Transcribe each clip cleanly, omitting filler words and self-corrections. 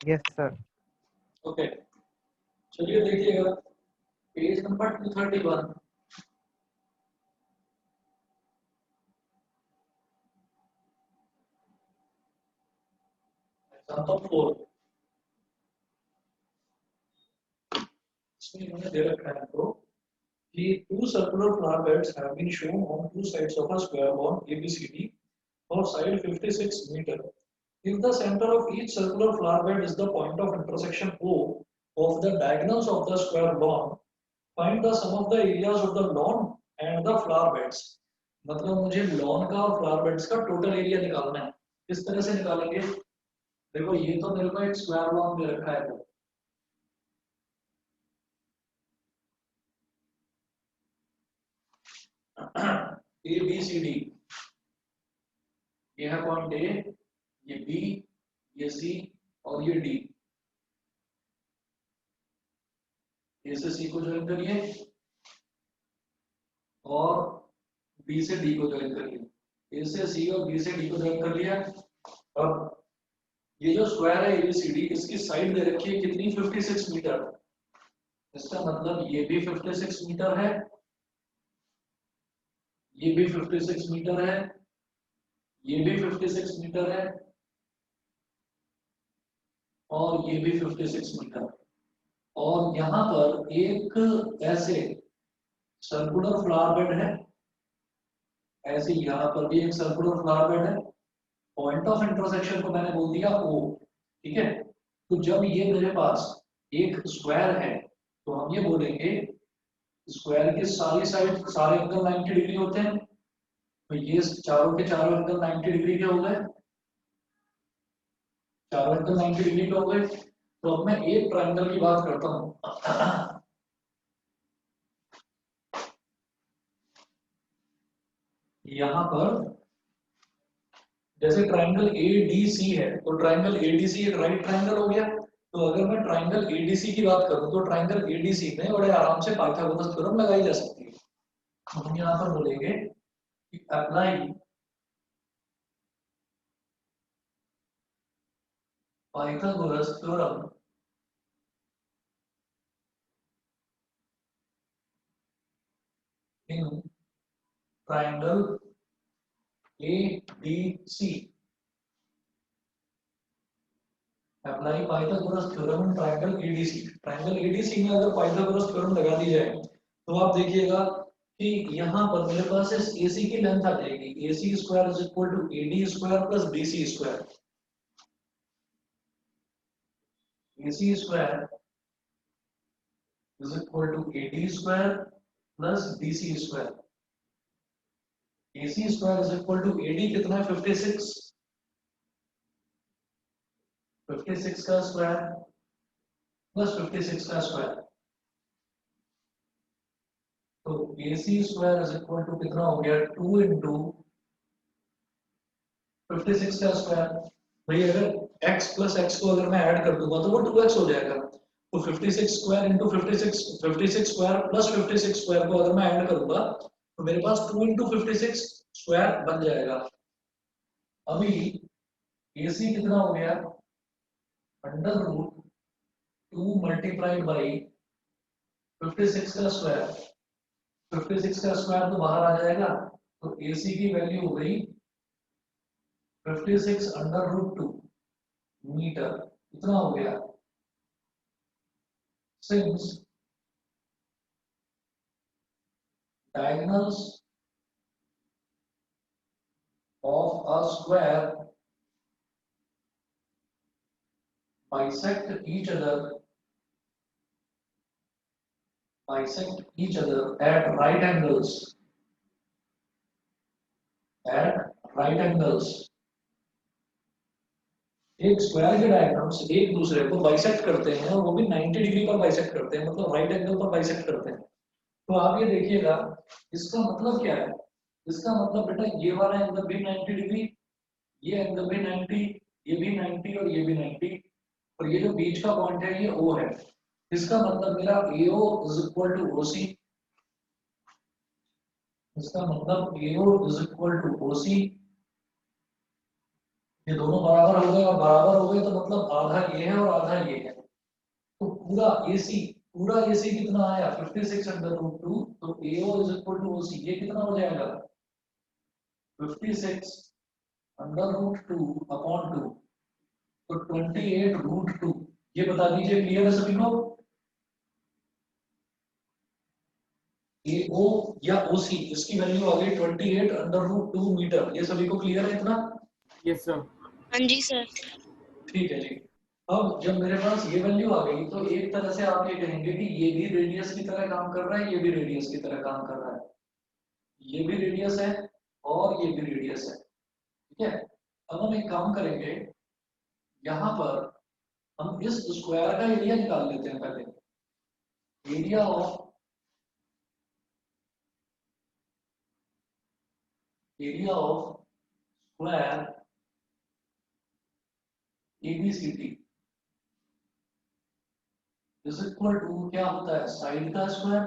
Yes sir. Okay, चलिए देखिएगा page number 231। Example 4, इसमें इन्होंने दे रखा है आपको कि two circular flower beds have been shown on two sides of a square on ABCD for side 56 meter. If the center of each circular flower bed is the point of intersection O of the diagonals of the square lawn, find the sum of the areas of the lawn and the flower beds. मतलब मुझे lawn का और flower beds का total area निकालना है। किस तरह से निकालेंगे? देखो ये तो मेरे को एक स्क्वायर लॉन दे रखा है, ए बी सी डी। ये है पॉइंट ए, ये बी, ये सी और ये डी। ए से सी को ज्वाइन करिए और बी से डी को ज्वाइन करिए। ए से सी और बी से डी को ज्वाइन कर लिया। अब ये जो स्क्वायर है एबीसीडी, इसकी साइड दे रखी है कितनी? 56 मीटर। इसका मतलब ये भी 56 मीटर है, ये भी 56 मीटर है, ये भी 56 मीटर है और ये भी 56 मीटर। और यहां पर एक ऐसे सर्कुलर फ्लावर बेड है, ऐसे यहाँ पर भी एक सर्कुलर फ्लावर बेड है। पॉइंट ऑफ इंटरसेक्शन को मैंने बोल दिया ओ, ठीक है। तो जब ये मेरे पास एक स्क्वायर है तो हम ये बोलेंगे स्क्वायर की सारी साइड सारे एंगल 90 डिग्री होते हैं। तो ये चारों के चारों एंगल 90 डिग्री के हो गए, चारों एंगल 90 डिग्री के हो गए। तो अब मैं एक ट्रायंगल की बात करता हूं। यहां पर जैसे ट्रायंगल एडीसी है, तो ट्रायंगल एडीसी एक राइट ट्रायंगल हो गया। तो अगर मैं ट्रायंगल एडीसी की बात करूं तो ट्रायंगल एडीसी में बड़े आराम से पाइथागोरस थ्योरम लगाई जा सकती है। हम यहाँ पर बोलेंगे कि apply Pythagoras theorem in triangle ADC. Apply Pythagoras theorem in triangle ADC. Triangle ADC में अगर पाइथागोरस थ्योरम लगा दी जाए तो आप देखिएगा कि यहाँ पर मेरे पास इस AC की लेंथ आ जाएगी, AC square is equal to AD square plus BC square. AC square is equal to AD square plus BC square. AC square is equal to AD कितना है? 56। 56 का स्क्वायर प्लस 56 का स्क्वायर। तो AC square is equal to कितना हो गया? 2 into 56 का square. भाई अगर x प्लस एक्स को अगर मैं ऐड कर दूंगा तो वो 2x हो जाएगा। तो 56 square into 56 square plus 56 square को अगर मैं ऐड करूंगा तो मेरे पास 2 इंटू 56 स्क्वायर बन जाएगा। अभी AC कितना हो गया? अंडर रूट 2 मल्टीप्लाइड बाई 56 का स्क्वायर। 56 का स्क्वायर तो बाहर आ जाएगा, तो AC की वैल्यू हो गई 56 अंडर रूट 2 मीटर। कितना हो गया? Since diagonals of a square bisect each other at right angles एक स्क्वायर के डायग्राम्स एक दूसरे को बाइसेक्ट करते हैं और वो भी 90 डिग्री पर बाइसेक्ट करते हैं, मतलब राइट एंगल पर बाइसेक्ट करते हैं। तो आप ये देखिएगा इसका मतलब क्या है? इसका मतलब बेटा ये वाला एंगल भी 90 डिग्री, ये एंगल भी 90, ये भी 90 और ये भी 90, और ये जो बीच का पॉइंट है ये O है। इसका मतलब मेरा AO is equal to OC। इसका मतलब AO is equal to OC ये दोनों बराबर हो गए, और बराबर हो गए तो मतलब आधा ये है और आधा ये है। तो पूरा एसी कितना आया 56 अंडर रूट टू, तो AO is equal to OC, ये कितना हो जाएगा 56 under root two upon two, तो 28 रूट टू। ये बता दीजिए, क्लियर है सभी को? AO या OC इसकी वैल्यू आ गई 28 अंडर रूट टू मीटर। ये सभी को क्लियर है इतना? Yes sir. हाँ जी सर। ठीक है जी। अब जब मेरे पास ये वैल्यू आ गई तो एक तरह से आप ये कहेंगे कि ये भी रेडियस की तरह काम कर रहा है, ये भी रेडियस की तरह काम कर रहा है, ये भी रेडियस है और ये भी रेडियस है। ठीक है, अब हम एक काम करेंगे, यहाँ पर हम इस स्क्वायर का एरिया निकाल लेते हैं पहले। Area of square ABCD is equal to क्या होता है, साइड का स्क्वायर,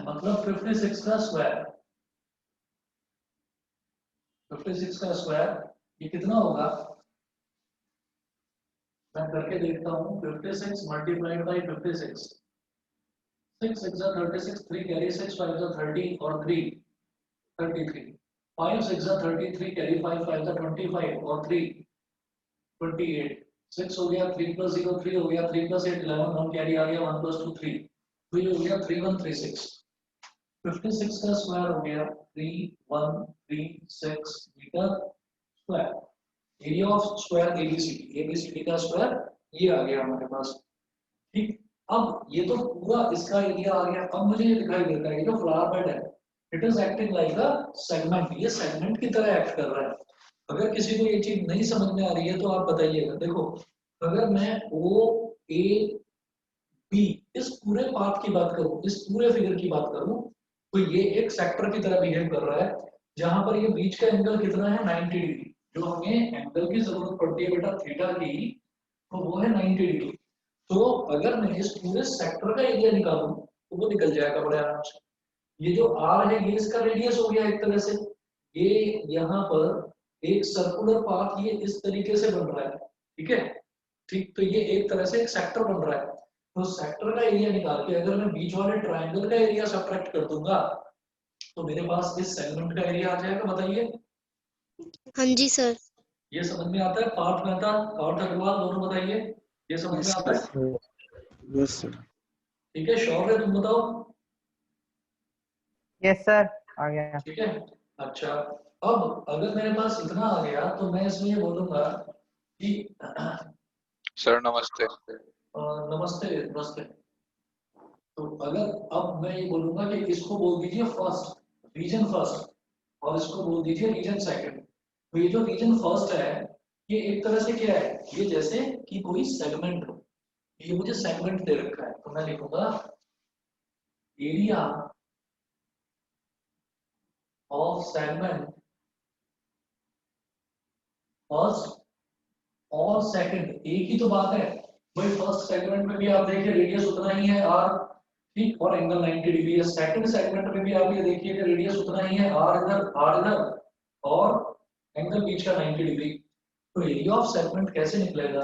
मतलब 56 का स्क्वायर। 56 का स्क्वायर ये कितना होगा, मैं करके देखता हूँ। 56 मल्टीप्लाइड बाई 56, 6 6 36, 3 कैरी 6 5 30 और 3 33, 5 6 33 कैरी 5 5 25 और 3 28, 6 हो गया, 3 प्लस 0 3 हो गया, 3 प्लस 8 11, 1 कैरी आ गया, 1 प्लस 2 3, तो ये हो गया 3136। 56 का स्क्वायर हो गया 3136 metre square. Area of square ABCD का स्क्वायर ये आ गया हमारे पास। ठीक, अब ये तो पूरा इसका एरिया आ गया। अब मुझे ये दिखाई देता है, ये जो फ्लावर बेड है, it is acting like a segment, ये सेगमेंट की तरह एक्ट कर रहा है। अगर किसी को ये चीज नहीं समझ में आ रही है तो आप बताइएगा। देखो, अगर मैं OAB इस पूरे पाथ की बात करूं, इस पूरे फिगर की बात करूं, तो ये एक सेक्टर की तरह बिहेव कर रहा है, जहां पर ये बीच का एंगल कितना है 90 डिग्री। जो हमें एंगल की जरूरत पड़ती है बेटा थीटा की, तो वो है 90 डिग्री। तो अगर मैं इस पूरे सेक्टर का एरिया निकालूं तो वो निकल जाएगा बड़े आराम से। ये जो R है ये इसका रेडियस हो गया एक तरह से। ये यहाँ पर एक सर्कुलर पाथ ये इस तरीके से बन रहा है, ठीक है। ठीक, तो ये एक तरह से एक सेक्टर बन रहा है। तो सेक्टर का एरिया निकाल के अगर मैं बीच वाले ट्रायंगल का एरिया सब्ट्रैक्ट कर दूंगा तो मेरे पास इस सेगमेंट का एरिया आ जाएगा। बताइए, हाँ जी सर। ये समझ में आता है? पार्थ मेहता, पार्थ अग्रवाल, दोनों बताइए, ये समझ में आता है? Yes sir. ठीक है, श्योर है? तुम बताओ। यस सर, आ गया। ठीक है, अच्छा। अब अगर मेरे पास इतना आ गया तो मैं इसमें ये बोलूंगा कि सर नमस्ते। नमस्ते नमस्ते। तो अगर अब मैं ये बोलूंगा कि इसको बोल दीजिए फर्स्ट, रीजन फर्स्ट, और इसको बोल दीजिए रीजन सेकंड। तो ये जो रीजन फर्स्ट है ये एक तरह से क्या है, ये जैसे कि कोई सेगमेंट हो। ये मुझे सेगमेंट दे रखा है, तो मैं लिखूंगा एरिया ऑफ सेगमेंट फर्स्ट और सेकंड, एक ही तो बात है भाई। फर्स्ट सेगमेंट में भी आप देखिए रेडियस उतना ही है R, ठीक, और एंगल 90 डिग्री है। सेकंड सेगमेंट में भी आप ये देखिए कि रेडियस उतना ही है, R इधर और एंगल बीच का 90 डिग्री। तो एरिया ऑफ सेगमेंट कैसे निकलेगा,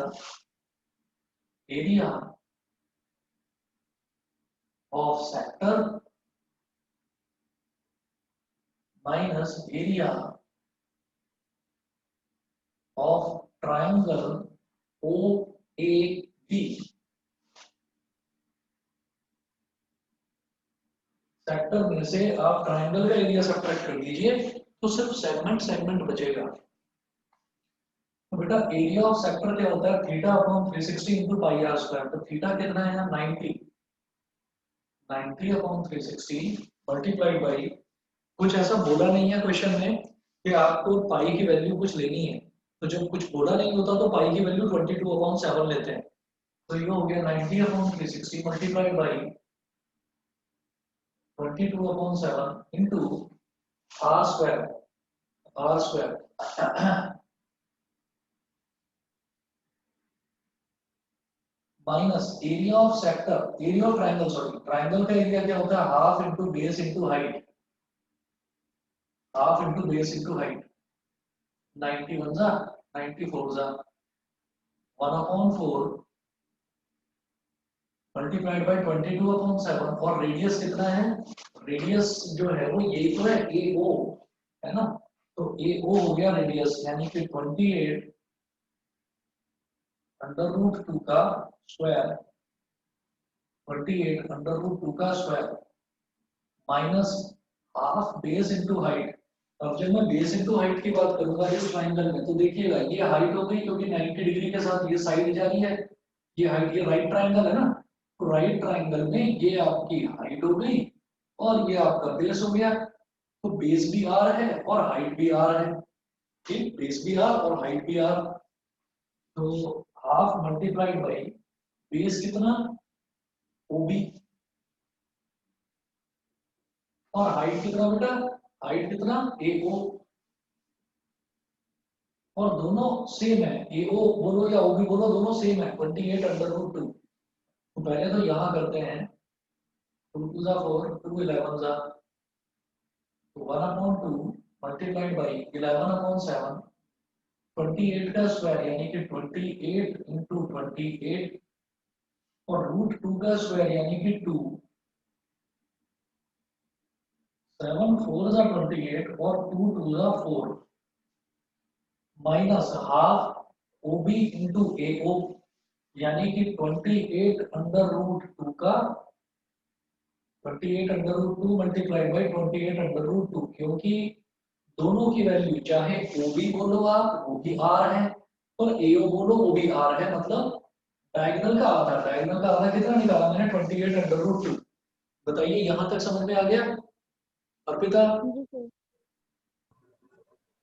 area of sector minus area of triangle OAB। Sector में से आप ट्रायंगल का एरिया सब्ट्रैक्ट कर दीजिए तो सिर्फ सेगमेंट बचेगा। तो बेटा एरिया ऑफ सेक्टर क्या होता है, theta upon 360 into pi R square. तो थीटा कितना है यहाँ 90 अपॉन 360 मल्टीप्लाइड बाई, कुछ ऐसा बोला नहीं है क्वेश्चन में कि आपको पाई की वैल्यू कुछ लेनी है। तो जब कुछ बोला नहीं होता तो पाई की वैल्यू 22 अपॉन 7 लेते हैं। तो ये हो गया 90 upon 360 multiplied by 22 upon 7 into R square minus area of sector, area of triangle, sorry triangle का एरिया क्या होता है, half into base into height. Half into base into height 91 जा 94 जा 1/4 मल्टीप्लाइड बाई 22/7 और रेडियस कितना है? रेडियस जो है वो यही तो है AO है ना, तो AO हो गया रेडियस यानी कि 28 अंडर रूट 2 का स्क्वायर 28 अंडर रूट 2 का square minus half base into height. अब जब मैं बेस इंटू हाइट की बात करूंगा इस ट्राइंगल में तो देखिएगा ये हाइट हो गई क्योंकि 90 डिग्री के साथ ये साइड जा रही है, ये हाइट, ये राइट ट्राइंगल है ना, तो राइट ट्राइंगल में ये आपकी हाइट हो गई और ये आपका बेस हो गया, तो बेस भी आर है और हाइट भी आर है, ठीक, बेस भी आर और हाइट भी आर, तो हाफ मल्टीप्लाइड बाई बेस कितना ओबी और हाइट कितना बेटा, हाइट कितना AO, और दोनों सेम है, AO बोलो या OB बोलो दोनों सेम है 28 अंडर रूट 2। तो पहले तो यहाँ करते हैं 2 2 जा 4 2 11 जा, तो 1/2 मल्टीप्लाइड बाई 11/7 28 का स्क्वायर यानी कि 28 इंटू 28 और रूट 2 का स्क्वायर यानी कि 2 7 4 जा 28 और 2 2 जा 4 minus half OB into AO यानी कि 28 अंडर रूट 2 का 28 under root 2 multiplied by 28 under root 2, क्योंकि दोनों की वैल्यू चाहे OB बोलो आप वो भी R है और AO बोलो वो भी R है, मतलब डायगोनल का आधा, डायगोनल का आधा कितना निकाला मैंने 28 अंडर रूट 2। बताइए यहां तक समझ में आ गया अर्पिता?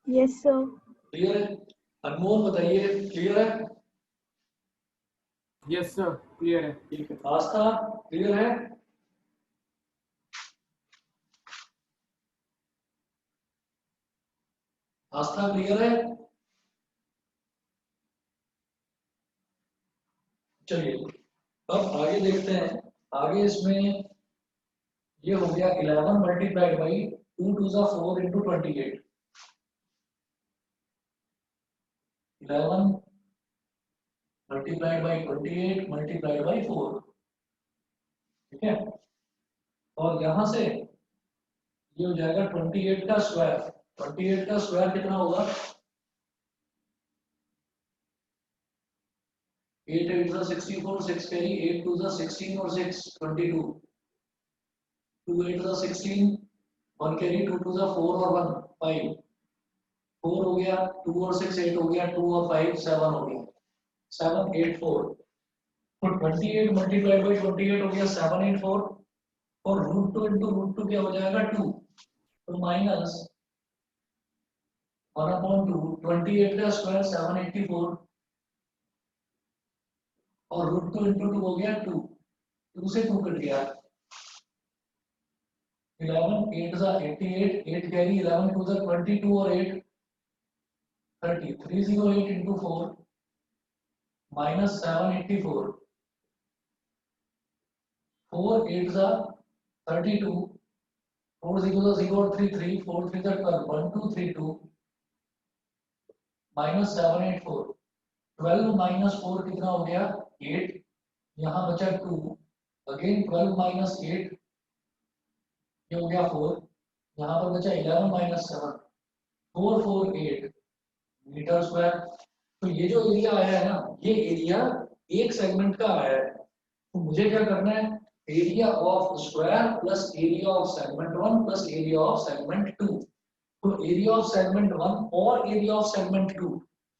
Yes sir. क्लियर है? अनमोल बताइए क्लियर है? यस सर क्लियर है। ठीक है, आस्था क्लियर है? आस्था क्लियर है? चलिए अब आगे देखते हैं, आगे इसमें ये हो गया 11 मल्टीप्लाइड बाई 2 2 जा 4 into 28 11 multiplied by 28 multiplied by 4, ठीक है, और यहां से ये हो जाएगा 28 का स्क्वायर, 28 का स्क्वायर कितना होगा 8 8 जा 64 6 कैरी 8 2 जा 16 और 6 22 2 8 जा 16 1 कैरी 2 2 जा 4 और 1 5 4 हो गया 2 और 6 8 हो गया 2 और 5 7 हो गया 7 8 4, तो 28 मल्टीप्लाइड बाई 28 हो गया 784 और रूट 2 इंटू रूट 2 क्या हो जाएगा 2, तो माइनस 1/2 28 का स्क्वायर 784 और रूट 2 इंटू 2 हो गया 2, 2 से 2 कट गया 11 8 जा 88 8 कैरी 11 2 जा 22 और 8 30 308 इंटू 4 माइनस 784 4 8 जा 32 4 0 जा 0 और 3 3 4 3 जा 12 1 2 3 2 माइनस 784 12 माइनस 4 कितना हो गया 8, यहाँ बचा 2 अगेन 12 माइनस 8 ये हो गया 4, यहाँ पर बचा 11 माइनस 7 448 मीटर स्क्वायर। तो ये जो एरिया आया है ना ये एरिया एक सेगमेंट का आया है, तो मुझे क्या करना है area of square plus area of segment 1 plus area of segment 2, तो एरिया ऑफ सेगमेंट 1 और एरिया ऑफ सेगमेंट 2,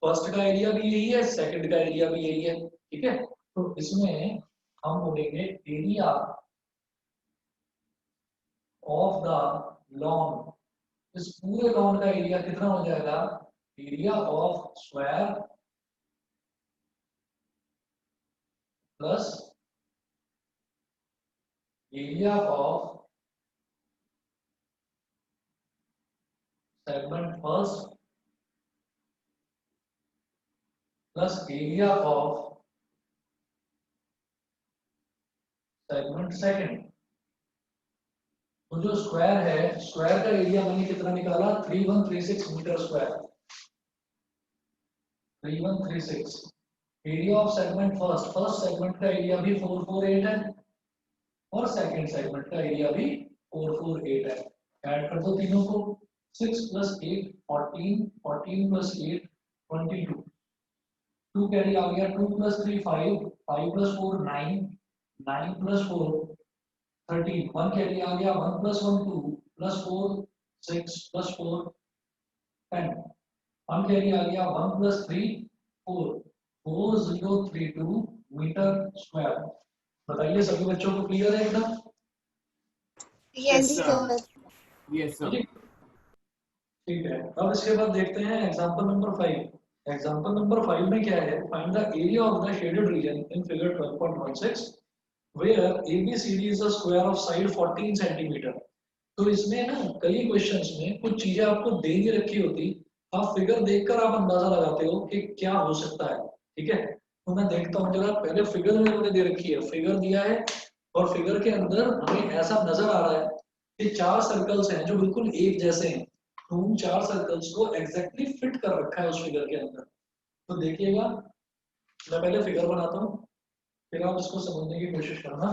फर्स्ट का एरिया भी यही है सेकंड का एरिया भी यही है, ठीक है, तो इसमें हम बोलेंगे एरिया ऑफ द लॉन, इस पूरे लॉन का एरिया कितना हो जाएगा area of square plus area of segment first plus area of segment second, तो जो स्क्वायर है, स्क्वायर का एरिया मैंने कितना निकाला 3136 metre square. 3136 area of segment first segment का एरिया भी 448 है और सेकंड सेगमेंट का एरिया भी 448 है। ऐड कर दो तीनों को, 6 + 8 14, 14 + 8 22, 2 कैरी आ गया, 2 + 3 5, 5 + 4 9, 9 + 4 13, 1 कैरी आ गया, 1 + 1 2 + 4 6 + 4 10, 1 कैरी आ गया, 1 + 3 4, 4032 मीटर स्क्वायर। बताइए सभी बच्चों को क्लियर है एकदम? हाँ जी सर। Yes, sir. ठीक है, अब इसके बाद देखते हैं एग्जांपल नंबर 5। एग्जांपल नंबर 5 में क्या है, find the area of the shaded region in figure 12.16 where ABCD is a square of side 14 centimetre. तो इसमें ना कई क्वेश्चंस में कुछ चीजें आपको दे ही रखी होती, आप फिगर देखकर आप अंदाजा लगाते हो कि क्या हो सकता है। ठीक है, तो मैं देखता हूँ जरा, पहले फिगर में मैंने दे रखी है, फिगर दिया है और फिगर के अंदर हमें ऐसा नजर आ रहा है कि 4 सर्कल्स हैं जो बिल्कुल एक जैसे हैं। तो उन 4 सर्कल्स को एग्जैक्टली फिट कर रखा है उस फिगर के अंदर। तो देखिएगा, मैं पहले फिगर बनाता हूँ, फिर आप इसको समझने की कोशिश करना।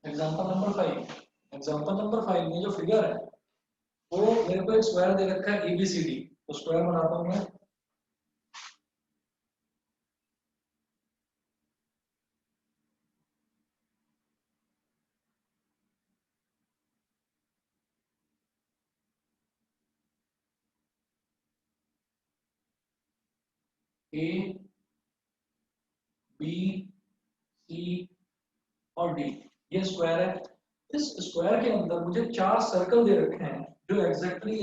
एग्जाम्पल नंबर 5 में जो फिगर है वो मेरे को एक स्क्वायर दे रखा है ABCD। तो स्क्वायर बनाता हूँ मैं। A B C और D, ये स्क्वायर है। इस स्क्वायर के अंदर मुझे 4 सर्कल दे रखे हैं जो एग्जैक्टली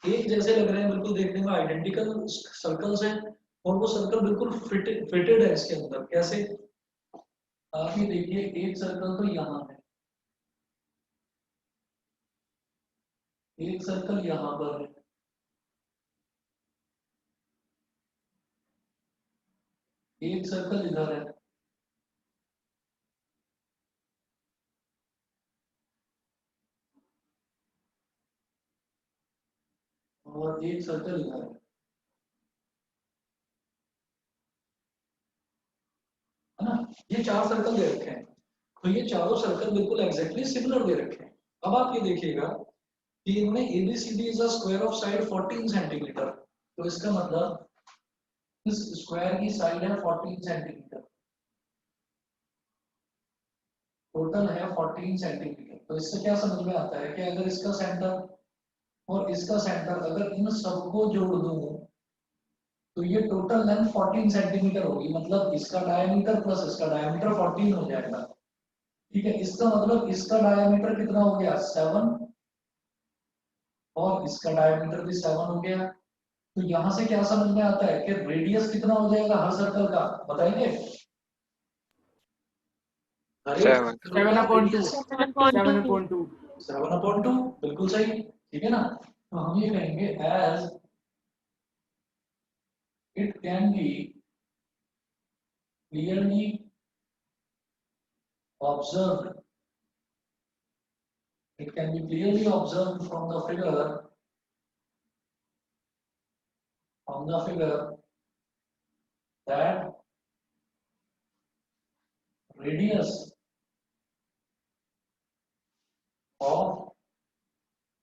एक जैसे लग रहे हैं, बिल्कुल देखने में आइडेंटिकल सर्कल्स हैं और वो सर्कल बिल्कुल फिटेड है इसके अंदर। कैसे, आप ये देखिए, एक सर्कल तो यहाँ है, एक सर्कल यहाँ पर है, एक सर्कल इधर है, और एक सर्कल इधर है ना। ये 4 सर्कल दे रखे हैं, तो ये चारों सर्कल बिल्कुल एग्जैक्टली सिमिलर दे रखे हैं। अब आप ये देखिएगा कि इन्होंने ABCD is a square of side 14 centimetre. तो इसका मतलब इस स्क्वायर की साइड है 14 सेंटीमीटर, टोटल है 14 सेंटीमीटर। तो इससे क्या समझ में आता है कि अगर इसका सेंटर और इसका सेंटर अगर इन सबको जोड़ दूं तो ये टोटल लेंथ 14 सेंटीमीटर होगी। मतलब इसका डायमीटर प्लस इसका डायमीटर 14 हो जाएगा। ठीक है, इसका मतलब इसका डायमीटर कितना हो गया 7 और इसका डायमीटर भी 7 हो गया। तो यहां से क्या समझ में आता है कि रेडियस कितना हो जाएगा हर सर्कल का, बताइए। हर एक 7/2. 7/2। 7/2. बिल्कुल सही। ठीक है ना, तो हम ये कहेंगे as it can be clearly observed, it can be clearly observed from the figure that radius of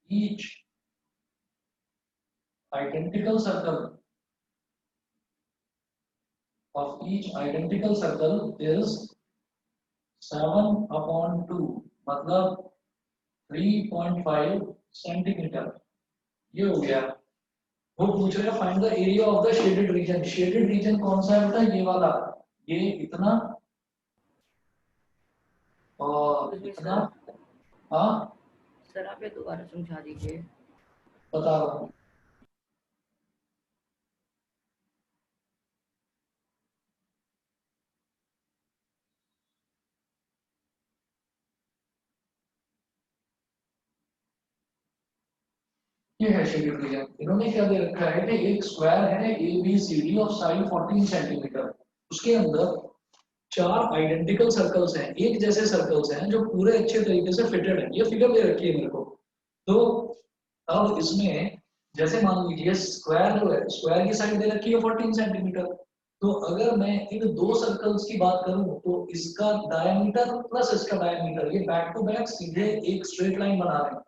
each identical circle is 7/2, मतलब 3.5 सेंटीमीटर। ये हो गया। वो पूछ रहे हैं find the area of the shaded region. Shaded region कौन सा है बेटा, ये वाला ये इतना और इतना। हाँ सर आप ये दोबारा समझा दीजिए। बता रहा हूँ। ये है शेडेड रीजन। इन्होंने क्या दे रखा है कि एक स्क्वायर है ABCD ऑफ साइड 14 सेंटीमीटर, उसके अंदर 4 आइडेंटिकल सर्कल्स हैं, एक जैसे सर्कल्स हैं जो पूरे अच्छे तरीके से फिटेड हैं। ये फिगर दे रखी है मेरे को। तो अब इसमें जैसे मान लीजिए स्क्वायर जो है, स्क्वायर की साइड दे रखी है 14 सेंटीमीटर। तो अगर मैं इन दो सर्कल्स की बात करूं तो इसका डायमीटर प्लस इसका डायमीटर, ये बैक टू बैक सीधे एक स्ट्रेट लाइन बना रहे हैं।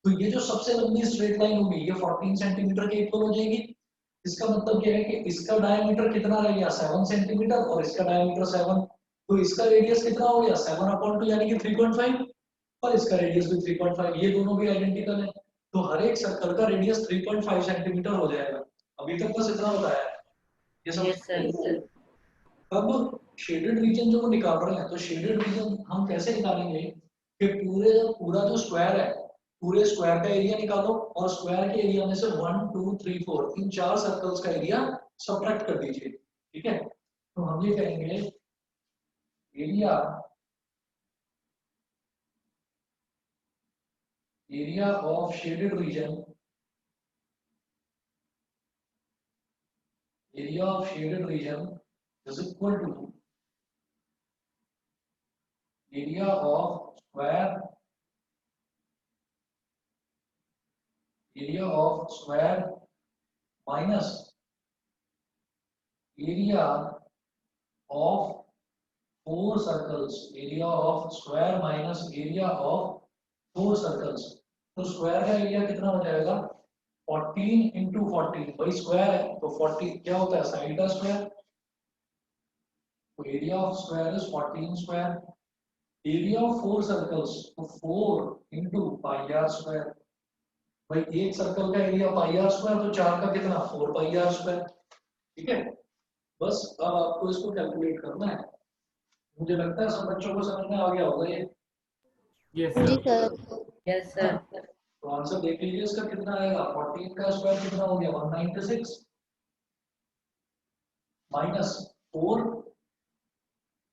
तो ये जो सबसे लंबी स्ट्रेट लाइन होगी ये 14 सेंटीमीटर के इक्वल हो जाएगी। इसका मतलब क्या है कि इसका डायमीटर कितना रह गया 7 सेंटीमीटर और इसका डायमीटर 7। तो इसका रेडियस कितना हो गया 7/2 यानी कि 3.5, और इसका रेडियस भी 3.5। ये दोनों भी आइडेंटिकल है। तो हर एक सर्कल का रेडियस 3.5 सेंटीमीटर हो जाएगा। अभी तक बस इतना बताया है। ये यस सर। सब अब शेडेड रीजन जो वो निकाल रहे हैं, तो शेडेड रीजन हम कैसे निकालेंगे कि पूरा जो स्क्वायर है, पूरे स्क्वायर का एरिया निकालो और स्क्वायर के एरिया में से 1 2 3 4 इन 4 सर्कल्स का एरिया सब्ट्रैक्ट कर दीजिए। ठीक है, तो हम ये कहेंगे area of shaded region, area of shaded region is equal to area of square, area of square minus area of 4 circles, area of square minus area of 4 circles. तो स्क्वायर का एरिया कितना हो जाएगा 14 इंटू 14, वही square है तो 40 क्या होता है साइड का स्क्वायर। तो area of square is 14 square. Area of 4 circles तो 4 इंटू पाई आर स्क्वायर। भाई एक सर्कल का एरिया पाई आर स्क्वायर, तो 4 का कितना 4 पाई आर स्क्वायर। ठीक है, बस अब आपको इसको कैलकुलेट करना है। मुझे लगता है सब बच्चों को समझ में आ गया होगा ये। Yes, जी sir. सर। Yes sir. तो आंसर देख लीजिए इसका कितना आएगा। 14 का स्क्वायर कितना हो गया 196 माइनस 4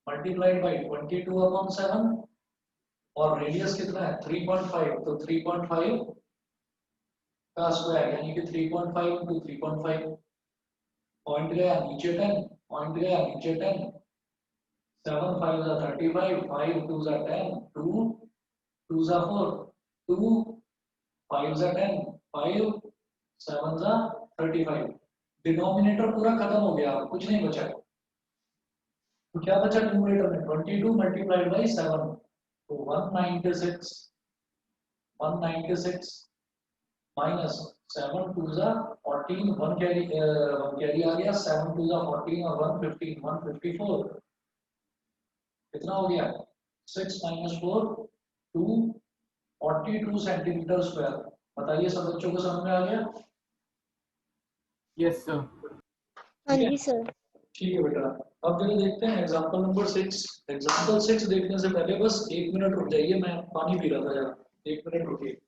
मल्टीप्लाइड बाई 22/7 और रेडियस कितना है 3.5, तो 3.5 का स्क्वायर यानी कि 3.5 इंटू 3.5। पॉइंट गया नीचे 10, पॉइंट गया नीचे 10, 7 5 जा 35, 5 2 जा 10, 2 2 जा 4, 2 5 जा 10, 5 7 जा 35। डिनोमिनेटर पूरा खत्म हो गया, कुछ नहीं बचा। तो क्या बचा न्यूमरेटर में 22 मल्टीप्लाइड बाई 7, तो 196 माइनस 7 2 जा 14, 1 कैरी आ गया, 7 2 जा 14 और 1 15, 154। कितना हो गया 6 माइनस 4 2 42 सेंटीमीटर स्क्वायर। बताइए सब बच्चों को समझ में आ गया। Yes, sir. हाँ जी सर। ठीक है बेटा, अब जरा देखते हैं एग्जांपल नंबर 6। एग्जांपल 6 देखने से पहले बस 1 मिनट रुक जाइए, मैं पानी पी रहा था यार, 1 मिनट रुकिए।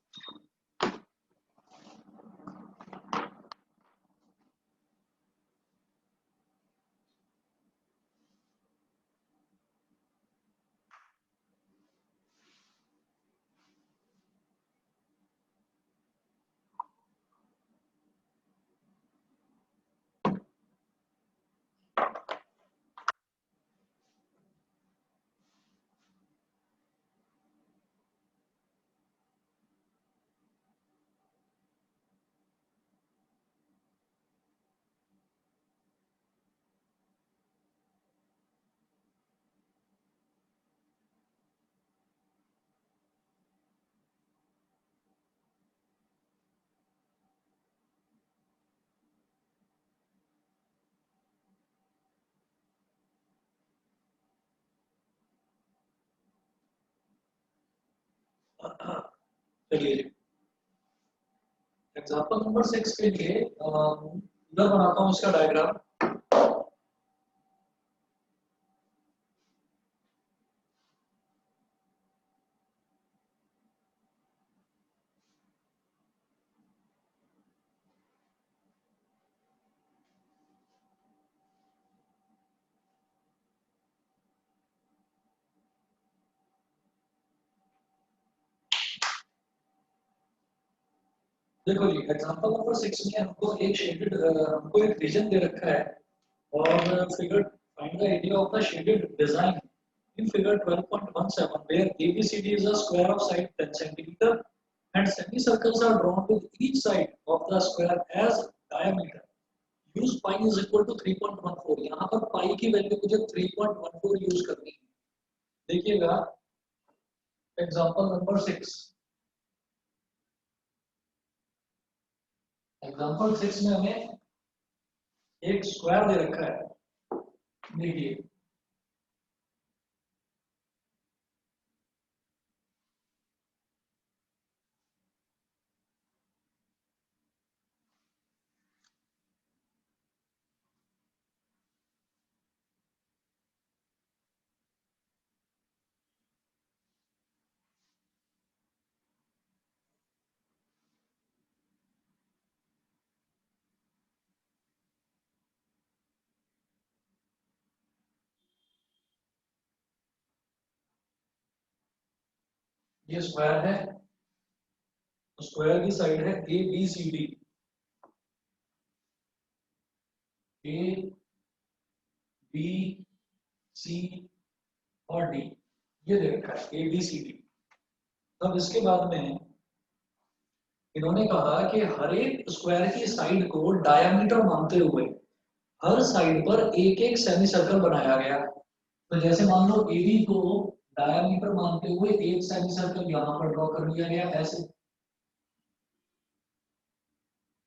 चलिए एग्जांपल नंबर 6 के लिए इधर बनाता हूँ इसका डायग्राम। देखो जी एग्जांपल नंबर 6 में हमको एक शेडेड हमको एक रीजन दे रखा है और figure find the area of the shaded design in figure 12.17 where ABCD is a square of side 10 centimeter and semicircles are drawn with each side of the square as diameter. Use pi is equal to 3.14. यहाँ पर pi की value मुझे 3.14 use करनी है। देखिएगा example number 6 example 6 में हमें एक स्क्वायर दे रखा है। देखिए ये स्क्वायर है, स्क्वायर की साइड है A B C D, A B C और डी ये दे रखा है ए बी सी डी। अब इसके बाद में इन्होंने कहा कि हर एक स्क्वायर की साइड को डायमीटर मानते हुए हर साइड पर एक एक सेमी सर्कल बनाया गया। तो जैसे मान लो ए बी को डायमीटर मानते हुए एक सेमी सर्कल यहाँ पर ड्रॉ कर दिया गया ऐसे।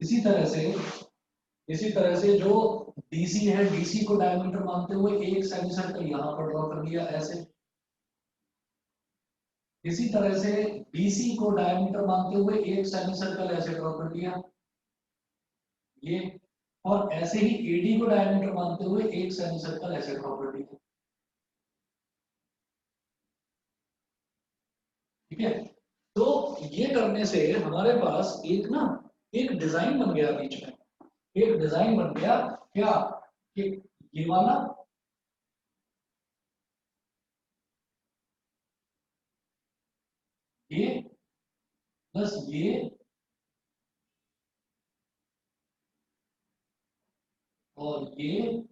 इसी तरह से जो डीसी है डीसी को डायमीटर मानते हुए एक सेमी सर्कल यहाँ पर ड्रॉ कर दिया ऐसे। इसी तरह से बीसी को डायमीटर मानते हुए एक सेमी सर्कल ऐसे ड्रॉ कर दिया ये, और ऐसे ही एडी को डायमीटर मानते हुए एक सेमी सर्कल ऐसे ड्रॉ कर दिया। ठीक है, तो ये करने से हमारे पास एक डिजाइन बन गया बीच में, एक डिजाइन बन गया क्या कि ये वाला ये प्लस ये और ये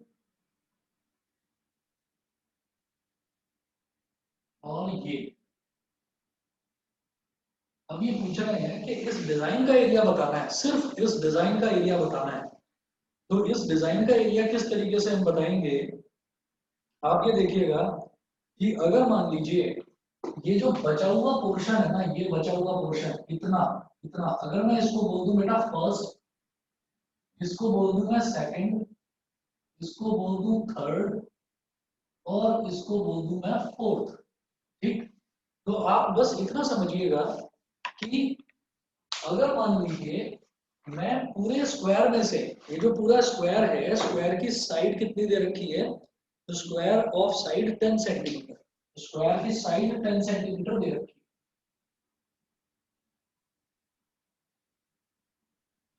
और ये। अब ये पूछ रहे हैं कि इस डिजाइन का एरिया बताना है, सिर्फ इस डिजाइन का एरिया बताना है। तो इस डिजाइन का एरिया किस तरीके से हम बताएंगे, आप ये देखिएगा कि अगर मान लीजिए ये जो बचा हुआ पोर्शन है ना, ये बचा हुआ पोर्शन इतना इतना, अगर मैं इसको बोल दूं बेटा फर्स्ट, इसको बोल दूं मैं सेकंड, इसको बोल दूं थर्ड और इसको बोल दूं मैं फोर्थ। ठीक, तो आप बस इतना समझिएगा कि अगर मान लीजिए मैं पूरे स्क्वायर में से, ये जो पूरा स्क्वायर है, स्क्वायर की साइड कितनी दे रखी है, तो square of side 10 centimetre, square की साइड 10 सेंटीमीटर दे रखी है।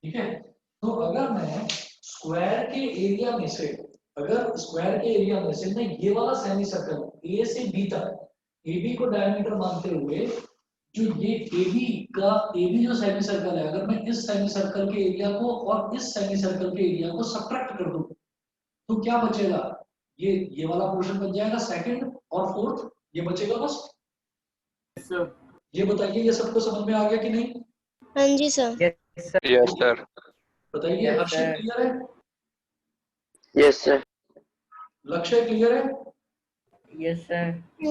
ठीक है, तो अगर मैं स्क्वायर के एरिया में से, अगर स्क्वायर के एरिया में से मैं ये वाला सेमी सर्कल ए से बी तक, ए बी को डायमीटर मानते हुए जो ये AB जो सेमी सर्कल है, अगर मैं इस सेमी सर्कल के एरिया को और इस सेमी सर्कल के एरिया को सब्ट्रैक्ट कर दूं तो क्या बचेगा, ये वाला पोर्शन बच जाएगा सेकंड और फोर्थ, ये बचेगा बस। ये बताइए ये सबको समझ में आ गया कि नहीं? हाँ जी सर। Yes sir. बताइए Yes, अक्षय sir. क्लियर है? Yes sir. लक्ष्य क्लियर है? Yes sir.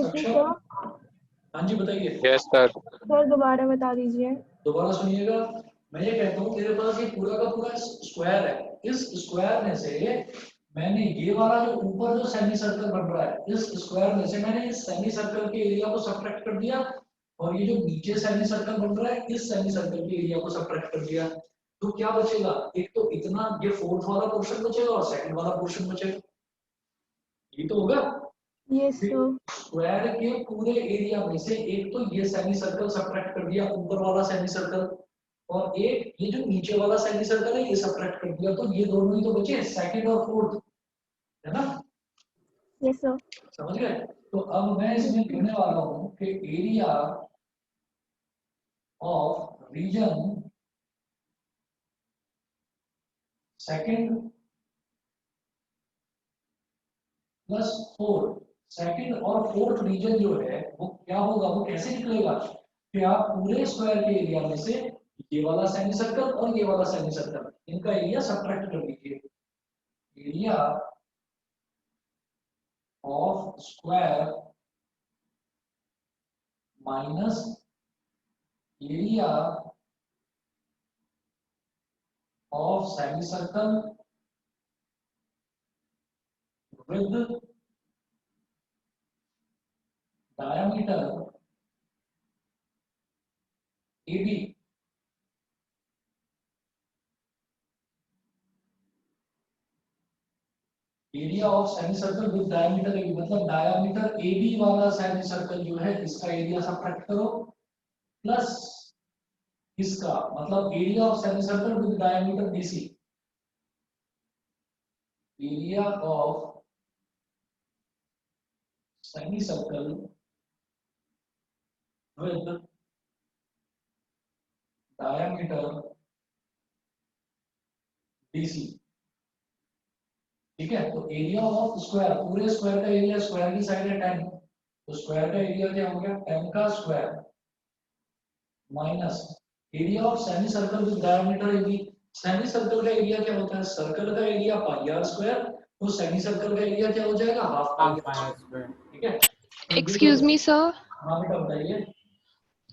अक्षय हाँ जी बताइए। Yes sir. सर दोबारा बता दीजिए। दोबारा सुनिएगा, मैं ये कहता हूँ मेरे पास ये पूरा का पूरा स्क्वायर है, इस स्क्वायर में से मैंने ये वाला जो ऊपर जो सेमी सर्कल बन रहा है, इस स्क्वायर में से मैंने इस सेमी सर्कल के एरिया को सब्ट्रैक्ट कर दिया, और ये जो नीचे सेमी सर्कल बन रहा है इस सेमी सर्कल के एरिया को सब्ट्रैक्ट कर दिया। तो क्या बचेगा, एक तो इतना ये फोर्थ वाला पोर्शन बचेगा और सेकंड वाला पोर्शन बचेगा, ये तो होगा। Yes sir. स्क्वायर के पूरे एरिया में से एक तो ये सेमी सर्कल सब्ट्रैक्ट कर दिया, ऊपर वाला सेमी सर्कल, और एक ये जो नीचे वाला सेमी सर्कल है ये सब्ट्रैक्ट कर दिया, तो ये दोनों ही तो बचे, सेकंड और फोर्थ, है ना? Yes sir. समझ गए? तो अब मैं इसमें लिखने वाला हूं कि area of region second plus fourth, second और फोर्थ रीजन जो है वो क्या होगा, वो कैसे निकलेगा कि आप पूरे स्क्वायर के एरिया में से ये वाला सेमी सर्कल और ये वाला सेमी सर्कल, इनका एरिया सब्ट्रैक्ट कर दीजिए। Area of square minus area of semi circle with diameter AB। Area of semi circle with diameter AB मतलब डायमीटर AB वाला सेमी सर्कल जो है इसका एरिया सब्ट्रैक्ट करो, प्लस इसका मतलब area of semi circle with diameter BC। Area of semi circle with diameter BC। ठीक है, तो एरिया ऑफ स्क्वायर, पूरे स्क्वायर का एरिया, स्क्वायर की साइड है 10, तो स्क्वायर का एरिया क्या हो गया 10 का square minus area of semi circle with diameter AB। Semi circle का एरिया क्या होता है, सर्कल का एरिया पाई आर स्क्वायर, तो सेमी सर्कल का एरिया क्या हो जाएगा हाफ पाई आर स्क्वायर। ठीक है, एक्सक्यूज मी सर, हाँ बेटा बताइए।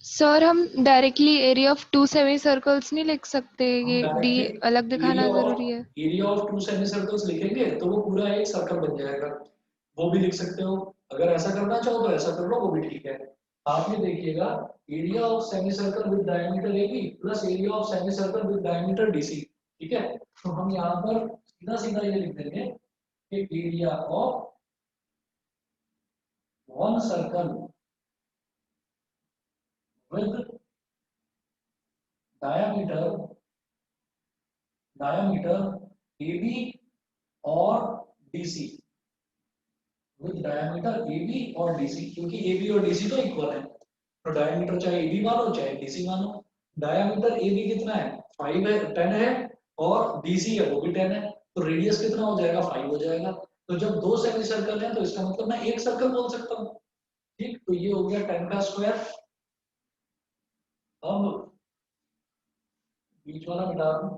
सर हम directly area of 2 semi circles नहीं लिख सकते, ये डी अलग दिखाना जरूरी है। एरिया ऑफ 2 सेमी सर्कल्स लिखेंगे तो वो पूरा एक सर्कल बन जाएगा, वो भी लिख सकते हो, अगर ऐसा करना चाहो तो ऐसा कर लो, वो भी ठीक है। आप ये देखिएगा area of semi circle with diameter AB plus area of semi circle with diameter DC। ठीक है, तो हम यहाँ पर सीधा सीधा ये लिख देंगे कि area of one circle with diameter AB और DC, विद डायमीटर AB और DC, क्योंकि AB और DC तो इक्वल है, तो डायमीटर चाहे AB मानो चाहे DC मानो। डायमीटर AB कितना है 5 है, 10 है, और DC है वो भी 10 है, तो रेडियस कितना हो जाएगा 5 हो जाएगा। तो जब दो सेमी सर्कल है तो इसका मतलब मैं एक सर्कल बोल सकता हूँ। ठीक, तो ये हो गया 10 का स्क्वायर। अब बीच वाला मिटा दूं,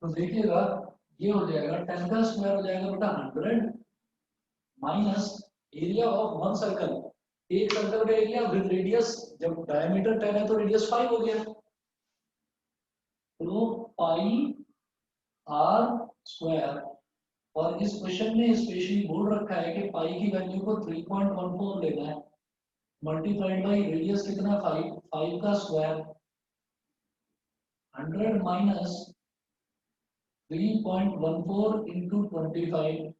तो देखिएगा ये हो जाएगा 10 का स्क्वायर हो जाएगा बेटा 100 minus area of one circle, एक सर्कल का एरिया विद रेडियस, जब डायमीटर 10 है तो रेडियस 5 हो गया, तो पाई आर स्क्वायर। और इस क्वेश्चन में स्पेशली बोल रखा है कि पाई की वैल्यू को 3.14 लेना है, मल्टीप्लाइड बाई रेडियस कितना 5, 5 का स्क्वायर 100 माइनस 3.14 इंटू 25,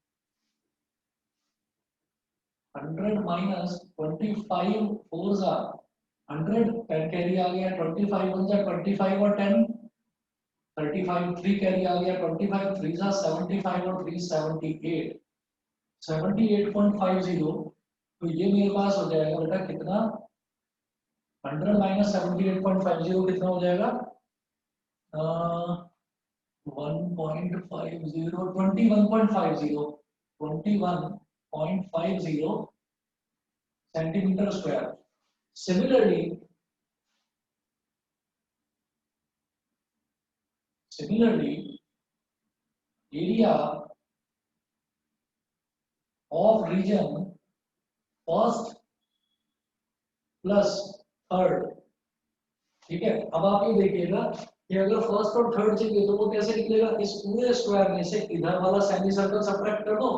100 माइनस 25 4 जा 100, 10 कैरी आ गया, 25 1 जा 25 और 10 35, 3 कैरी आ गया, 25 3 जा 75 और 3 78, 78.50। तो ये मेरे पास हो जाएगा बेटा कितना, 100 माइनस 78.50 कितना हो जाएगा 21.50 centimetre square. Similarly area of region first plus third. ठीक है, अब आप ये देखिएगा कि अगर फर्स्ट और थर्ड चाहिए तो वो कैसे निकलेगा, इस पूरे स्क्वायर में से इधर वाला सेमी सर्कल सब्ट्रैक्ट कर दो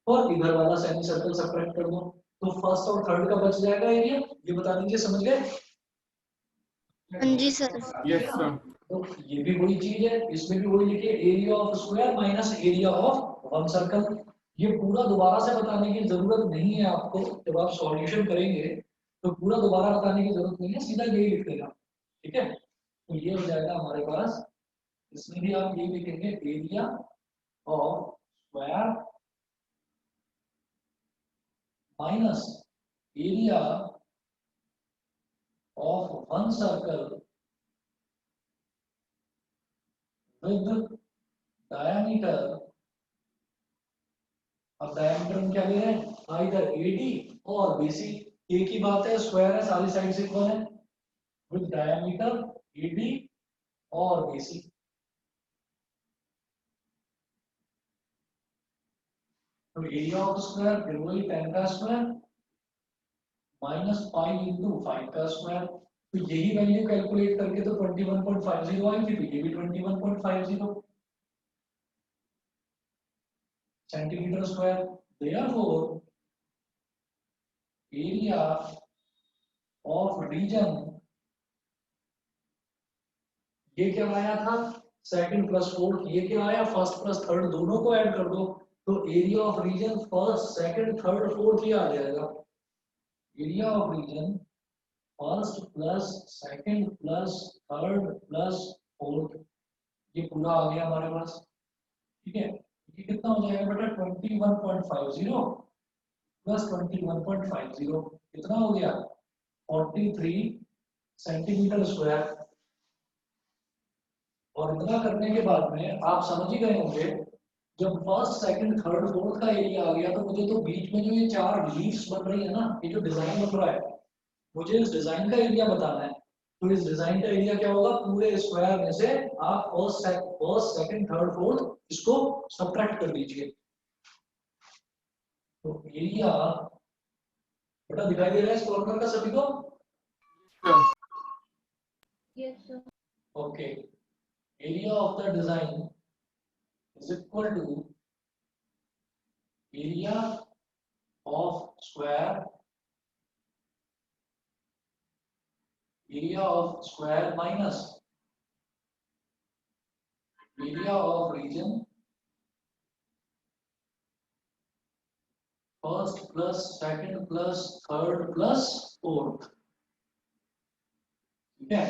और इधर वाला सेमी सर्कल सब्ट्रैक्ट कर दो, तो फर्स्ट और थर्ड का बच जाएगा एरिया। ये बता दीजिए, समझ गए? हाँ जी सर। Yes sir. तो ये भी वही चीज है, इसमें भी वही लिखिए area of square minus area of one circle. ये पूरा दोबारा से बताने की जरूरत नहीं है आपको, जब आप सॉल्यूशन करेंगे तो पूरा दोबारा बताने की जरूरत नहीं है, सीधा यही लिख देना। ठीक है, तो ये हो जाएगा हमारे पास, इसमें भी आप ये लिखेंगे area of square minus area of one circle with diameter. अब डायमीटर हम क्या ले रहे हैं, इधर एडी और बीसी। एक ही बात है, स्क्वायर है, सारी साइड से इक्वल है। विद डायमीटर एडी और बीसी। तो एरिया ऑफ स्क्वायर फिर वही 10 का स्क्वायर माइनस 5 इंटू 5 का स्क्वायर। तो यही वैल्यू कैलकुलेट करके तो 21.50 आई थी, तो ये भी 21.50 centimetre square. Therefore area of region, ये क्या आया था, सेकंड प्लस फोर्थ, ये क्या आया, फर्स्ट प्लस थर्ड, दोनों को ऐड कर दो तो area of region first second third fourth ही आ जाएगा। Area of region first plus second plus third plus fourth, ये पूरा आ गया हमारे पास। ठीक है, ये कितना हो जाएगा बेटा, 21.50 प्लस 21.50 कितना हो गया, 43 सेंटीमीटर स्क्वायर। और इतना करने के बाद में आप समझ ही गए होंगे, जब फर्स्ट सेकंड थर्ड फोर्थ का एरिया आ गया तो मुझे तो बीच में जो ये चार लीव्स बन रही है ना, ये जो डिजाइन बन रहा है, मुझे इस डिजाइन का एरिया बताना है। तो इस डिजाइन का एरिया क्या होगा, पूरे स्क्वायर में से आप फर्स्ट सेकंड थर्ड फोर्थ इसको सब्ट्रैक्ट कर दीजिए। तो एरिया बेटा दिखाई दे रहा है इस कॉर्नर का सभी को? Yes sir. Okay, area of the design is equal to area of square minus area of region first plus second plus third plus fourth। ठीक है,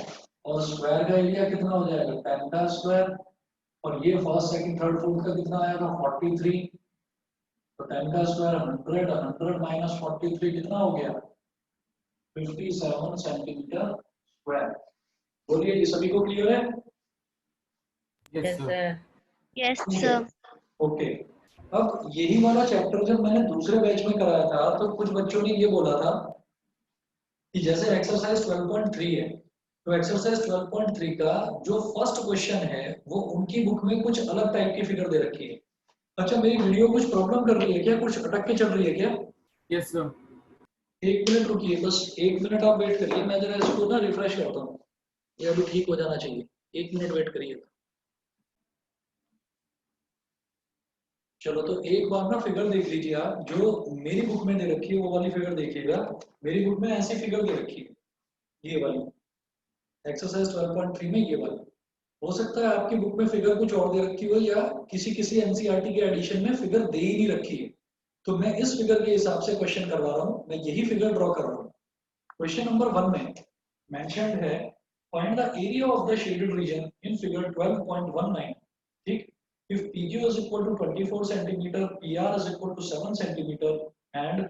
और स्क्वायर का एरिया कितना हो जाएगा, 10 का स्क्वायर, और ये फर्स्ट सेकंड थर्ड फोर्थ का कितना आएगा, 43। तो 10 का स्क्वायर 100, 100 माइनस 43 कितना हो गया, 57 सेंटीमीटर स्क्वायर। बोलिए, ये सभी को क्लियर है? Yes, Yes, sir. sir. Yes ठीक है, सर। ओके। अब यही वाला चैप्टर जब मैंने दूसरे बैच में कराया था तो कुछ बच्चों ने ये बोला था कि जैसे एक्सरसाइज 12.3 है, तो एक्सरसाइज 12.3 का जो फर्स्ट क्वेश्चन है वो उनकी बुक में कुछ अलग टाइप की फिगर दे रखी है। अच्छा, मेरी वीडियो कुछ प्रॉब्लम कर रही है क्या, कुछ अटक के चल रही है क्या? Yes, sir. एक मिनट रुकिए, बस एक मिनट आप वेट करिए, मैं जरा इसको ना रिफ्रेश करता हूँ, ये अभी ठीक हो जाना चाहिए। एक मिनट वेट करिए। चलो, तो एक बार ना फिगर देख लीजिए आप, जो मेरी बुक में दे रखी है वो वाली फिगर देखिएगा। मेरी बुक में ऐसी फिगर दे रखी है, ये वाली एक्सरसाइज 12.3 में ये वाली। हो सकता है आपकी बुक में फिगर कुछ और दे रखी हो, या किसी किसी एनसीईआरटी के एडिशन में फिगर दे ही नहीं रखी है। तो मैं इस फिगर के हिसाब से क्वेश्चन करवा रहा हूँ, मैं यही फिगर ड्रॉ कर रहा हूँ। क्वेश्चन नंबर 1 में मेंशन्ड है, find the area of the shaded region in figure 12.19। ठीक, if PQ is equal to 24 centimeter, PR is equal to 7 centimeter and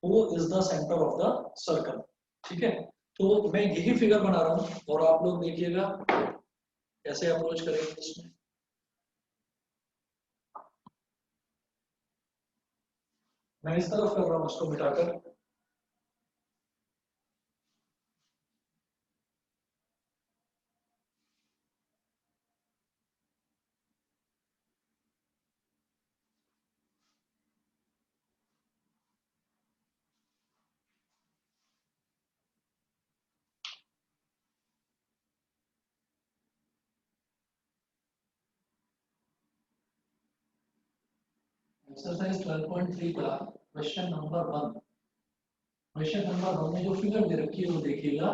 O is the center of the circle। ठीक है, तो मैं यही figure बना रहा हूँ और आप लोग देखिएगा कैसे अप्रोच करेंगे इसमें। मैं इस तरफ कर रहा हूँ इसको मिटाकर। एक्सरसाइज 12.3 का क्वेश्चन नंबर 1, क्वेश्चन नंबर 1 में जो फिगर दे रखी है वो देखिएगा।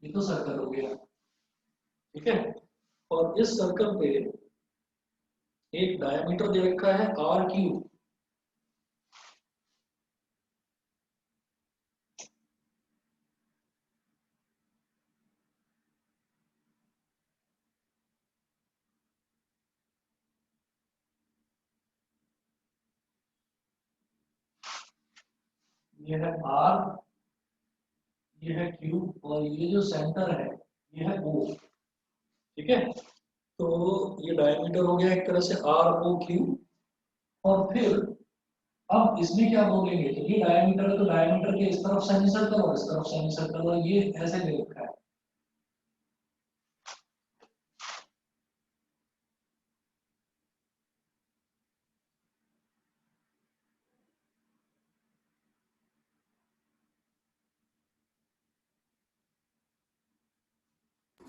ये तो सर्कल हो गया, ठीक है, और इस सर्कल पे एक डायमीटर दे रखा है R3। ये है R, ये है Q, और ये जो सेंटर है ये है O। ठीक है, तो ये डायमीटर हो गया एक तरह से ROQ। और फिर अब इसमें क्या बोलेंगे, तो ये डायमीटर है तो डायमीटर के इस तरफ सेमी सर्कल और इस तरफ सेमी सर्कल, और ये ऐसे दे रखा है।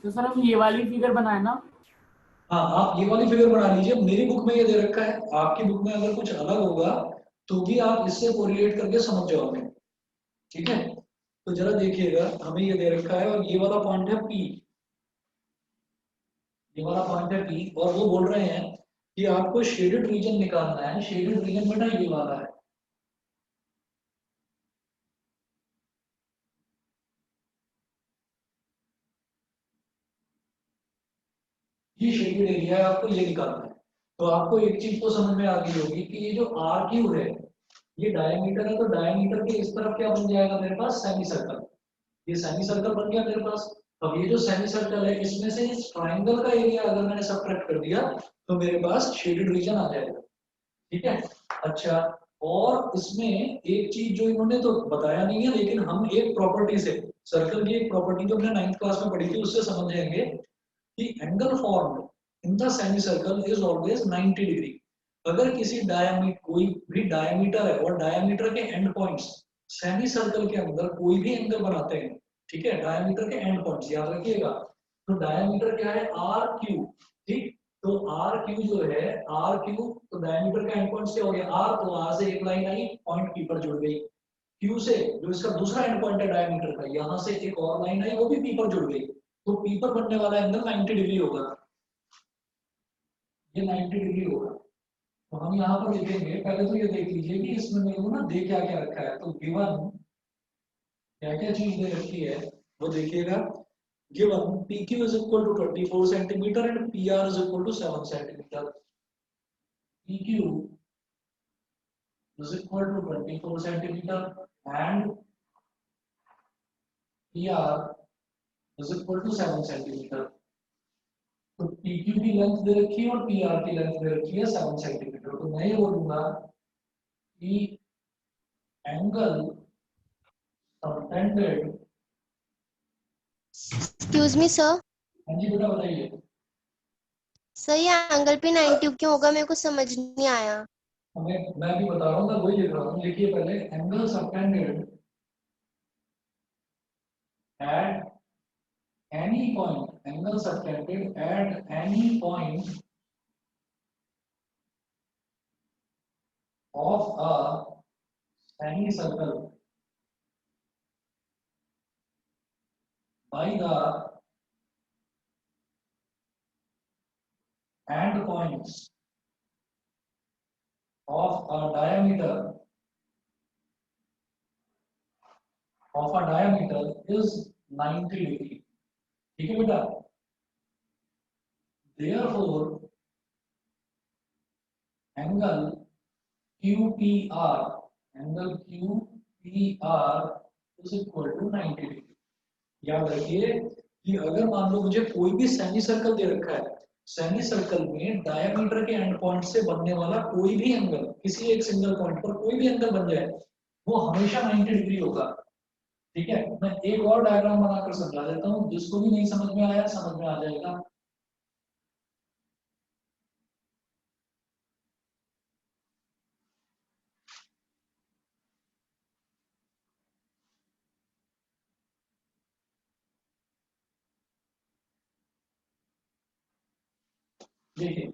तो सर हम ये वाली फिगर बनाए ना? हाँ, आप ये वाली फिगर बना लीजिए। मेरी बुक में ये दे रखा है, आपकी बुक में अगर कुछ अलग होगा तो भी आप इससे कोरिलेट करके समझ जाओगे। ठीक है, तो जरा देखिएगा, हमें ये दे रखा है और ये वाला पॉइंट है P, ये वाला पॉइंट है P, और वो बोल रहे हैं कि आपको शेडेड रीजन निकालना है। शेडेड रीजन बेटा ये वाला है, ये शेडेड एरिया है, आपको ये निकालना है। तो आपको एक चीज तो समझ में आ गई होगी कि ये जो RQ है ये डायमीटर है, तो डायमीटर के इस तरफ क्या बन जाएगा मेरे पास, सेमी सर्कल। ये सेमी सर्कल बन गया मेरे पास। अब ये जो सेमी सर्कल है इसमें से इस ट्राइंगल का एरिया अगर मैंने सबट्रैक्ट कर दिया तो मेरे पास शेडेड रीजन आ जाएगा। ठीक है, अच्छा, और इसमें एक चीज जो इन्होंने तो बताया नहीं है, लेकिन हम एक प्रॉपर्टी से, सर्कल की एक प्रॉपर्टी जो हमने 9th क्लास में पढ़ी थी उससे समझ जाएंगे कि angle formed in the semi circle is always 90 degree. अगर किसी डायमीटर, कोई भी डायमीटर है और डायमीटर के एंड पॉइंट्स सेमी सर्कल के अंदर कोई भी एंगल बनाते हैं, ठीक है, डायमीटर के एंड पॉइंट्स याद रखिएगा। तो डायमीटर क्या है, RQ। ठीक, तो RQ जो है, RQ, तो डायमीटर का एंड पॉइंट्स क्या हो गया, R, तो R से एक लाइन आई, पॉइंट P पर जुड़ गई। Q से जो इसका दूसरा एंड पॉइंट है डायमीटर का, यहाँ से एक और लाइन आई, वो भी P पर जुड़ गई। तो P पर बनने वाला एंगल 90 डिग्री होगा, ये 90 डिग्री होगा। तो हम यहाँ पर लिखेंगे, पहले तो ये देख लीजिए कि इसमें मेरे को ना दे क्या क्या रखा है। तो गिवन क्या क्या चीज दे रखी है वो देखिएगा। Given PQ is equal to 24 centimeter and PR is equal to 7 centimeter. PQ is equal to 24 centimeter and PR is equal to 7 centimeter. तो PQ की लेंथ दे रखी है और PR की लेंथ दे रखी है 7 सेंटीमीटर। तो मैं ये बोलूंगा कि angle subtended, excuse me sir. हाँ जी बेटा बताइए। सर ये एंगल पे 90 क्यों होगा, मेरे को समझ नहीं आया। मैं भी बता रहा हूँ, मैं वही लिख रहा हूँ। लिखिए पहले, angle subtended at any point, angle subtended at any point of a semicircle by the end points of a diameter is 90 degree। ठीक है बेटा, therefore angle QPR is equal to 90 degree. याद रखिए कि अगर मान लो मुझे कोई भी सेमी सर्कल दे रखा है, सेमी सर्कल में डायमीटर के एंड पॉइंट से बनने वाला कोई भी एंगल, किसी एक सिंगल पॉइंट पर कोई भी एंगल बन जाए, वो हमेशा 90 डिग्री होगा। ठीक है, मैं एक और डायग्राम बनाकर समझा देता हूँ, जिसको भी नहीं समझ में आया समझ में आ जाएगा। देखिए,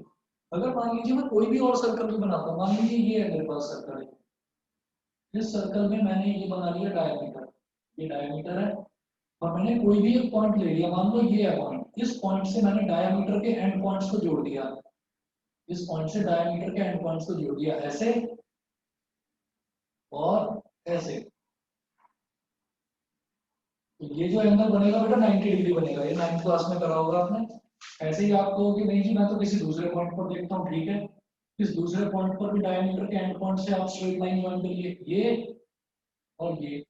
अगर मान लीजिए मैं कोई भी और सर्कल भी बनाता हूँ, मान लीजिए ये है मेरे पास सर्कल है, इस सर्कल में मैंने ये बना लिया डायमीटर, ये डायमीटर है, और मैंने कोई भी एक पॉइंट ले लिया, मान लो ये है पॉइंट, इस पॉइंट से मैंने डायमीटर के एंड पॉइंट्स को जोड़ दिया, इस पॉइंट से डायमीटर के एंड पॉइंट्स को जोड़ दिया, ऐसे और ऐसे। तो ये जो एंगल बनेगा बेटा 90 डिग्री बनेगा, ये 9th क्लास में करा होगा आपने। ऐसे ही आप कहोगे नहीं जी मैं तो किसी दूसरे पॉइंट पर देखता हूँ, ठीक है, इस दूसरे पॉइंट पर भी डायमीटर के एंड पॉइंट से आप स्ट्रेट लाइन ज्वाइन करिए, ये और ये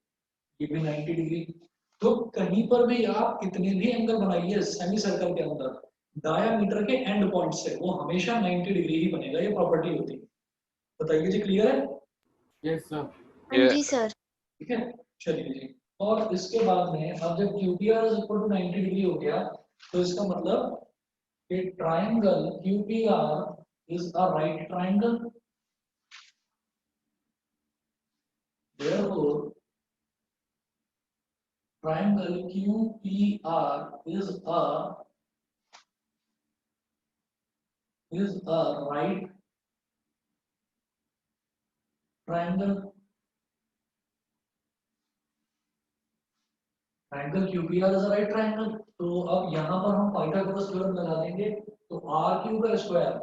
भी 90 डिग्री। तो कहीं पर भी आप कितने भी एंगल बनाइए सेमी सर्कल के अंदर, डायामीटर के एंड पॉइंट से वो हमेशा 90 डिग्री ही बनेगा, ये प्रॉपर्टी होती है। बताइए जी, क्लियर है? Yes sir. हाँ जी सर। ठीक है, चलिए जी। और इसके बाद में अब जब QPR is equal to 90 degree हो गया, तो इसका मतलब कि triangle QPR is a right triangle, therefore triangle QPR is a right triangle. Triangle QPR is a right triangle। तो अब यहाँ पर हम पाइथागोरस थ्योरम लगा देंगे, तो R³ का square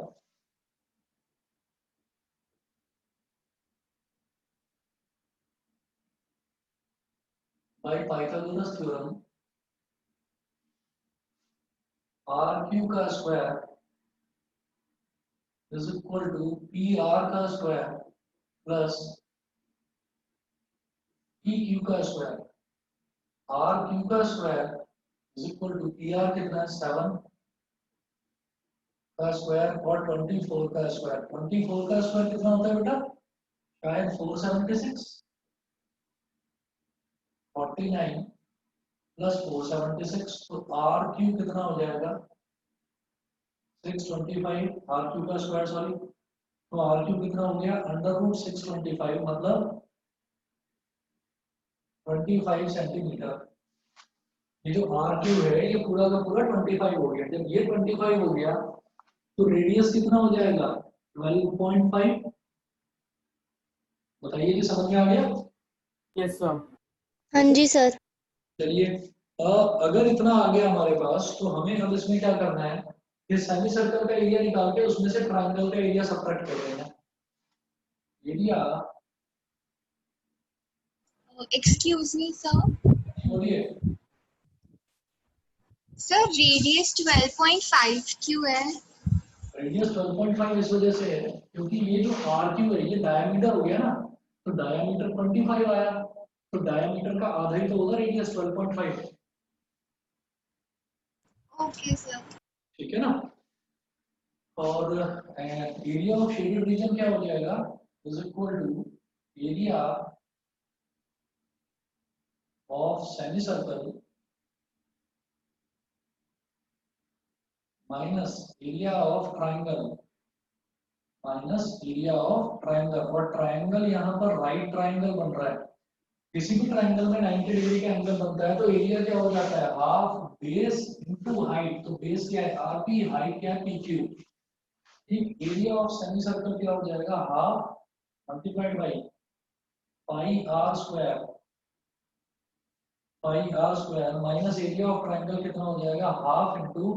by Pythagoras theorem R³ का square is equal to PR का स्क्वायर प्लस PQ का स्क्वायर। R³ का square is equal to PR कितना है 7 का स्क्वायर और 24 का स्क्वायर। 24 का स्क्वायर कितना होता है बेटा? शायद 476। 49 प्लस 476, तो R³ कितना हो जाएगा 625। R³ का स्क्वायर सॉरी, तो R³ कितना हो गया √625, मतलब 25 सेंटीमीटर। ये जो R³ है ये पूरा का पूरा 25 हो गया। जब ये 25 हो गया तो रेडियस कितना हो जाएगा 12.5। बताइए कि समझ में आ गया? Yes sir. हाँ जी सर। चलिए, अगर इतना आ गया हमारे पास, तो हमें अब इसमें क्या करना है, ये सेमी सर्कल का एरिया निकाल के उसमें से ट्रायंगल का एरिया सबट्रैक्ट कर देना। Area excuse me sir. बोलिए। सर रेडियस 12.5 क्यों है? रेडियस 12.5 इस वजह से है क्योंकि ये जो R³ है ये डायमीटर हो गया ना, तो डायमीटर 25 आया, तो डायमीटर का आधा ही तो होगा रेडियस 12.5। Okay sir. ठीक है ना? और एरिया ऑफ शेडेड रीजन क्या हो जाएगा is equal to area of semicircle minus area of triangle minus area of triangle. और ट्राइंगल यहाँ पर राइट ट्राइंगल बन रहा है। किसी भी ट्राइंगल में 90 डिग्री का एंगल बनता है तो एरिया क्या हो जाता है हाफ बेस इनटू हाइट। तो बेस क्या है RP, हाइट क्या है PQ। ठीक, एरिया ऑफ सेमी सर्कल क्या हो जाएगा half multiplied by pi R square minus area of triangle कितना हो जाएगा half into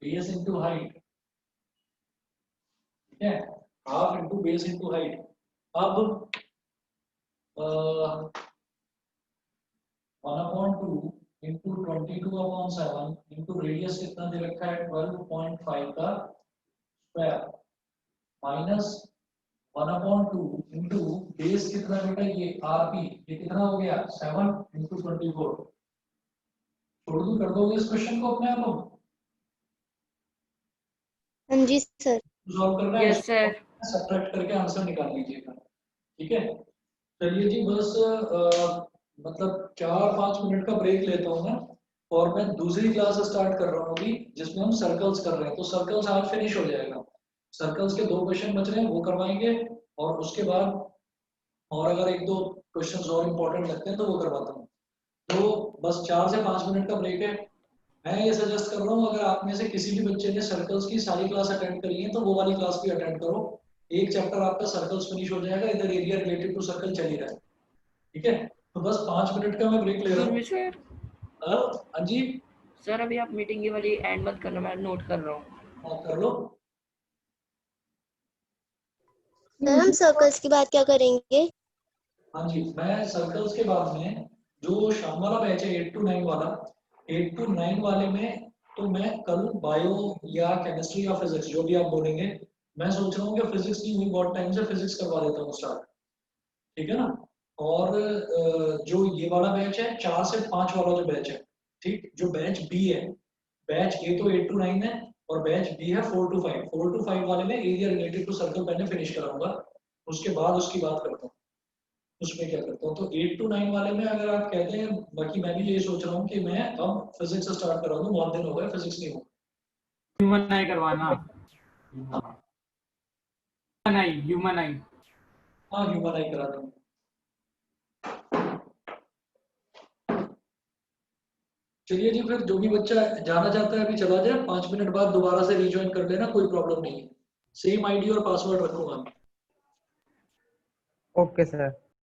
base into height. ठीक है, half into base into height. अब 1/2 इंटू 22/7 इंटू रेडियस कितना दे रखा है 12.5 का स्क्वायर माइनस 1/2 इंटू बेस कितना बेटा ये RP, ये कितना हो गया 7 इंटू 24। छोड़ दो, कर दोगे इस क्वेश्चन को अपने आप? हाँ जी सर। सॉल्व करना है, यस सर। सब्ट्रैक्ट करके आंसर निकाल लीजिएगा। ठीक है, चलिए जी, बस मतलब 4-5 मिनट का ब्रेक लेता हूँ मैं, और मैं दूसरी क्लास स्टार्ट कर रहा हूँ अभी जिसमें हम सर्कल्स कर रहे हैं। तो सर्कल्स आज फिनिश हो जाएगा। सर्कल्स के 2 क्वेश्चन बच रहे हैं वो करवाएंगे, और उसके बाद और अगर 1-2 क्वेश्चन और इम्पोर्टेंट लगते हैं तो वो करवाता हूँ। तो बस 4 से 5 मिनट का ब्रेक है। मैं ये सजेस्ट कर रहा हूँ अगर आप में से किसी भी बच्चे ने सर्कल्स की सारी क्लास अटेंड करी है तो वो वाली क्लास भी अटेंड करो। एक चैप्टर आपका सर्कल्स फिनिश हो जाएगा, इधर एरिया रिलेटेड टू सर्कल चल ही रहा है। ठीक है, तो बस 5 मिनट का मैं ब्रेक ले रहा हूँ। सर हाँ जी सर, अभी आप मीटिंग की वाली एंड मत करना, मैं नोट कर रहा हूँ। कर लो। सर हम सर्कल्स की बात क्या करेंगे? हाँ जी, मैं सर्कल्स के बाद में जो शाम वाला बैच है 8 to 9 वाला, 8 to 9 वाले में तो मैं कल बायो या केमिस्ट्री या फिजिक्स जो भी आप बोलेंगे, मैं सोच रहा हूँ कि फिजिक्स की हुई बहुत टाइम से फिजिक्स करवा देता हूँ स्टार्ट। ठीक है ना? और जो ये वाला बैच है 4 से 5 वाला जो बैच है, ठीक, जो बैच बी है, बैच ए तो 8 to 9 है और बैच बी है 4 to 5। 4 to 5 वाले में एरिया रिलेटेड टू सर्कल पहले फिनिश कराऊंगा, उसके बाद उसकी बात करता हूँ उसमें क्या करता हूँ। तो 8 to 9 वाले में अगर आप कहते हैं, बाकी मैं भी यही सोच रहा हूँ कि मैं अब फिजिक्स से स्टार्ट करा दूँ, बहुत दिन हो गए फिजिक्स नहीं हो। ह्यूमन आई करवाना, ह्यूमन आई हाँ ह्यूमन आई करा दूँ। चलिए जी, फिर जो भी बच्चा जाना चाहता है अभी चला जाए, 5 मिनट बाद दोबारा से रिज्वाइन कर लेना, कोई प्रॉब्लम नहीं है। सेम आईडी और पासवर्ड रखूंगा। Okay sir.